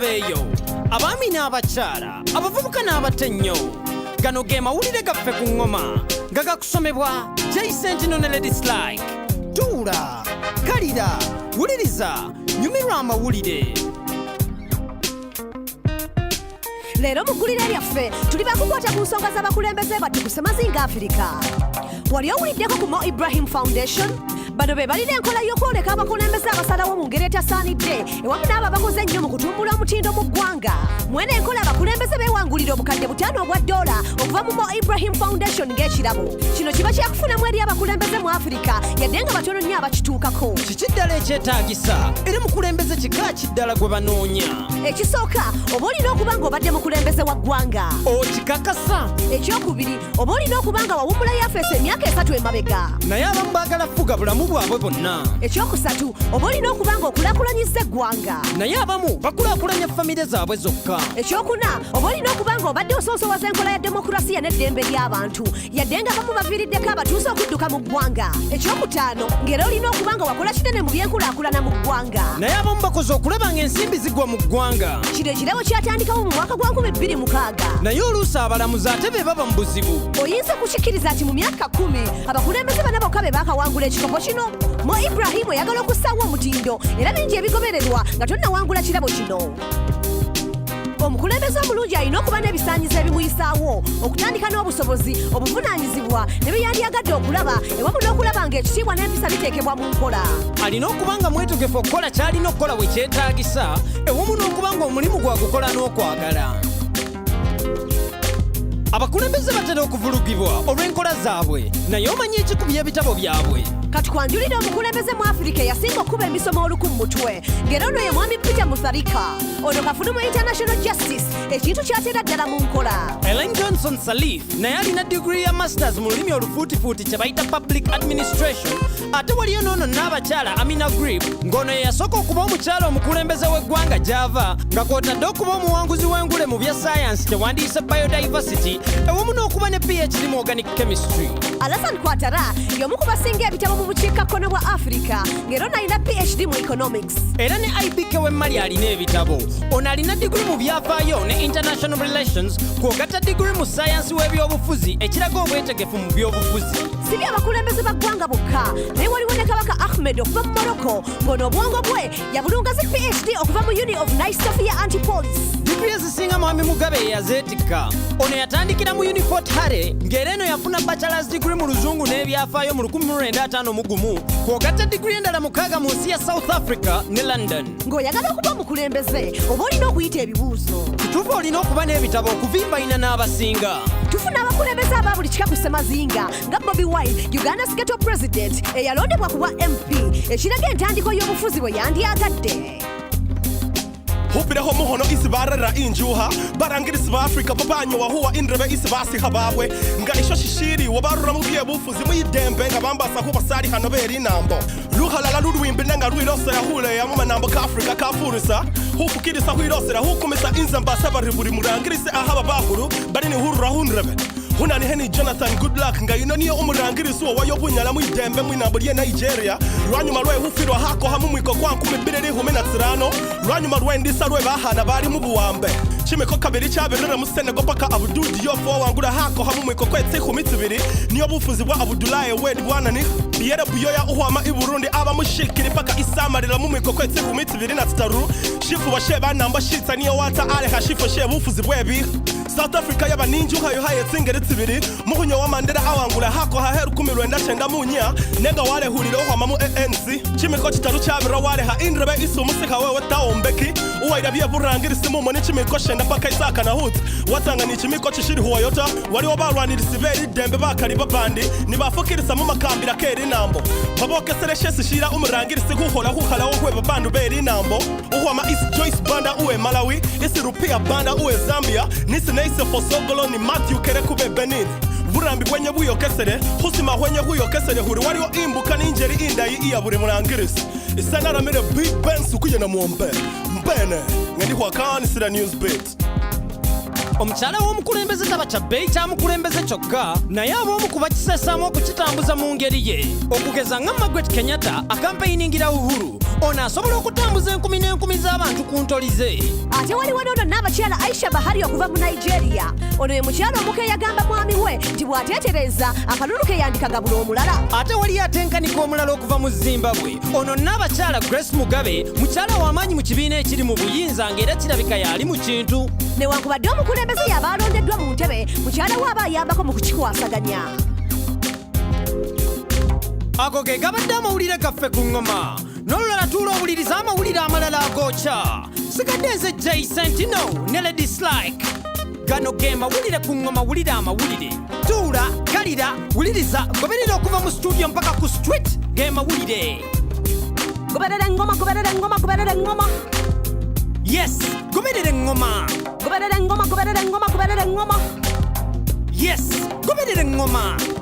babeeyo abaami n'abakyala abavubuka n'abatennyo gano ge mawulire gaffe ku ngoma nga gakusomebwa Jason ne Lady Slike. Tuula, kalira, wuliriza, nyumirwa amawulire. Leero mu ggulire lyaffe tuli bakukwata ku nsonga z'abakulembeze batukuse mazinga Afirika. Wali owuliddeko ku Mo Ibrahim Foundation? Bano be balina enkola y'okwoleka abakulembeze abasalawo mu ngeri etasaanidde ewamu n'abo abakoze ennyo mu kutumbula omutindo mu ggwanga. Mwene enkola abakulembeze beewangulira obukadde $5 okuva mu Mo Ibrahim Foundation ng'ekirabo. Kino kiba kyakufunamu eri abakulembeze mu Afirika yadde nga batono nnyo abakituukako. Kiki ddala ekyetaagisa era mukulembeze kika kiddala gwe banoonya? Ekisooka oba olina okuba ng'obadde mukulembeze wa ggwanga. Okikakasa. Ekyokubiri oba olina okuba nga wawummula yafeesi emyaka 3 emabega. Naye abamu baagala fuga bulamu bwabwe bonna. Ekyokusatu oba olina okuba ng'okulaakulanyizza eggwanga. Naye abamu bakulaakulanya famire zaabwe zokka. Ekyokuna oba olina okuba ng'obadde osoosowaza enkola ya demokrasiya n'eddembe ly'abantu yadde nga bamu baviiriddeko abatuuze okudduka mu ggwanga. Ekyokutaano ng'era olina okuba nga wakola kinene mu byenkulaakulana mu ggwanga. Naye abamu bakoze okulaba ng'ensimbi zigwa mu ggwanga. Kino ekirabo kyatandikawo mu mwaka gwa 2026. Naye oluusi abalamuzi ate be baba mu buzibu. Oyinza kukikkiriza nti mu myaka 10 abakulembeze bana bokka be baakawangula ekikopo kino? Mo Ibrahim oyagala okussaawo omutindo era bingi ebigobererwa nga tonnawangula kirabo kino. Omukulembeze omulungi alina okuba n'ebisaanyizo ebimuyisaawo okutandika n'obusobozi obuvunaanyizibwa ne bye yandyagadde okulaba ewamu n'okulaba ng'ekitiibwa n'empisa biteekebwa mu nkola. Alina okuba nga mwetegefu okukola ky'alina okukola bwe kyetaagisa ewamu n'okuba ng'omulimu gwagukola n'okwagala. Abakulembeze batera okuvulugibwa olw'enkola zaabwe naye omanyi ekikubya ebitabo byabwe. Kati kwanjulira omukulembeze mu Afirika eyasinga okuba emisomo oluku mu mutwe ng'era ono ye mwami Peter Mutharika. Ono kafunu mu International Justice ekintu kyatera ddala mu nkola. Ellen Johnson Sirleaf naye alina digiri ya masters mu lulimi olufuutifuuti kye bayita public administration. Ate waliyo n'ono n'abakyala Amina Grib ng'ono ye yasooka okuba omukyala omukulembeze w'eggwanga gy'ava nga kw'otadde okuba omuwanguzi w'engule mu bya science kyewandiise biodiversity ewamu n'okuba ne PhD mu organic chemistry. Alassane Ouattara y'omu ku basinga ebitabo mu bukiikakkono bwa Afirika ng'era ono alina PhD mu economics. Era ne IBK w'emmali alina ebitabo. Ono alina digiri mu byafaayo ne international relations kw'ogatta digiri mu ssayansi w'ebyobufuzi ekiraga obwetegefu mu byobufuzi. Si byabakulembeze ba ggwanga bokka naye waliwo ne Kabaka Ahmed okuva mu Morocco ng'ono obwongo bwe yabulunga zi PhD okuva mu Uni of Nice Sophia Antipolis. Digiri ezisinga Mwami Mugabe yeyazeetikka. Ono yatandikira mu Unifort Hare ng'era eno yafuna bachelor's degree mu luzungu n'ebyafaayo mu 1951 kw'ogatta digiri endala 6 mu nsi ya South Africa ne London. Ng'oyagala okuba omukulembeze oba olina okuyita ebibuuzo. Kituufu olina okuba n'ebitabo okuvimbayina n'abasinga. Tufuna abakulembeze aba buli kika ku Ssemazinga nga Bobi Wine, Uganda's Ghetto President eyalondebwa ku bwa MP ekiraga entandiko y'obufuzi bwe yandyagadde. Hupireho muhono isi barara injuha barangirisi ba Afrika babanyo wahuwa indrebe isi basiha babwe nga isho shishiri wabarura mu byebufuzi muyidembe nga bambasa kuba sari hano beri nambo luhalala lulwimbi nga rwirosera hule ya mu manambo ka Afrika kafurisa hufukirisa hwirosera hukumisa inzamba bari buri murangirisi ahaba bahuru bari ni hurura hundrebe hunani heni Jonathan Goodluck nga ino niyo umurangirisi wo wayobunyala muyidembe mwinambo lye Nigeria lwanyuma lwe hufirwa hako hamu mwiko kwa 2015 lwanyuma lwe ndisa lwe bahana bari mu buwambe chimeko kabiri cyaberera mu Senegal paka Abdou Diop wangura hako hamu mwiko kwetse 12 niyo bufuzi bwa Abdoulaye Wade bwanani Pierre Buyoya uhwama i Burundi aba mushikiri paka isamarira mu mwiko kwetse 23 shifu wa sheba namba shitsa niyo wata ale hashifu sheba bufuzi bwebi South Africa yaba ninju hayo haye tsingere tsibiri muhunyo wa Mandela awangula hako haheru 19 munya nega wale huliro uhwama mu ANC chimeko kitaru cyabira wale ha indrebe isu musika wewe taombeki uwaira bye burangirisi mu moni chimeko shenda paka isaka na hut watanga ni chimiko chishiri huwayota wali wabarwanira siveri dembe bakari babandi nibafukirisa mu makambira keri nambo baboke sereshesi shira umurangirisi guhora huhala wo hweba bandu beri nambo uhwama is Joyce Banda uwe Malawi isi Rupia Banda uwe Zambia nisi neise fosogolo ni Matthew Kerekube Benin burambi bwenye buyokesere husima hwenye huyokesere huri wariwo imbuka n'ingeri indayi iya buri murangirisi isanara mere Big Ben sukuye na muombe mbene ngandi hwakani sira Newsbeat. Omukyala w'omukulembeze taba kyabbeeyi kyamukulembeze kyokka naye ab'omu ku bakisesaamu okukitambuza mu ngeri ye okugeza nga Margaret Kenyatta akampeyingira Uhuru ono asobola okutambuza enkumi n'enkumi z'abantu ku ntolize. ate waliwo n'ono n'abakyala aisha bahari okuva mu nigeria. ono ye mukyala omuka eyagamba mwami we nti bw'ateetereza akalulu ke yandikagabula omulala. ate wali atenkanika omulala okuva mu zimbabwe. ono n'abakyala grace mugabe mukyala w'amaanyi mu kibiina ekiri mu buyinza ng'era kirabika yali mu kintu. newankubadde omukulembeze yaba alondeddwa mu ntebe mukyala we aba ayambako mu kukikwasaganya. ago ge gabadde amawulire gaffe ku ŋŋoma n'olulala tuula owuliriza amawulire amalala agokya. sigadde nze jay sentino ne lady slike. gano ge mawulire ku ŋŋoma wulira amawulire. tuula kalira wuliriza goberera okuva mu studio mpaka ku street ge mawulire. goberera engoma goberera engoma goberera engoma. yes goberera eŋŋoma. goberera engoma goberera engoma goberera engoma. yes goberera eŋŋoma.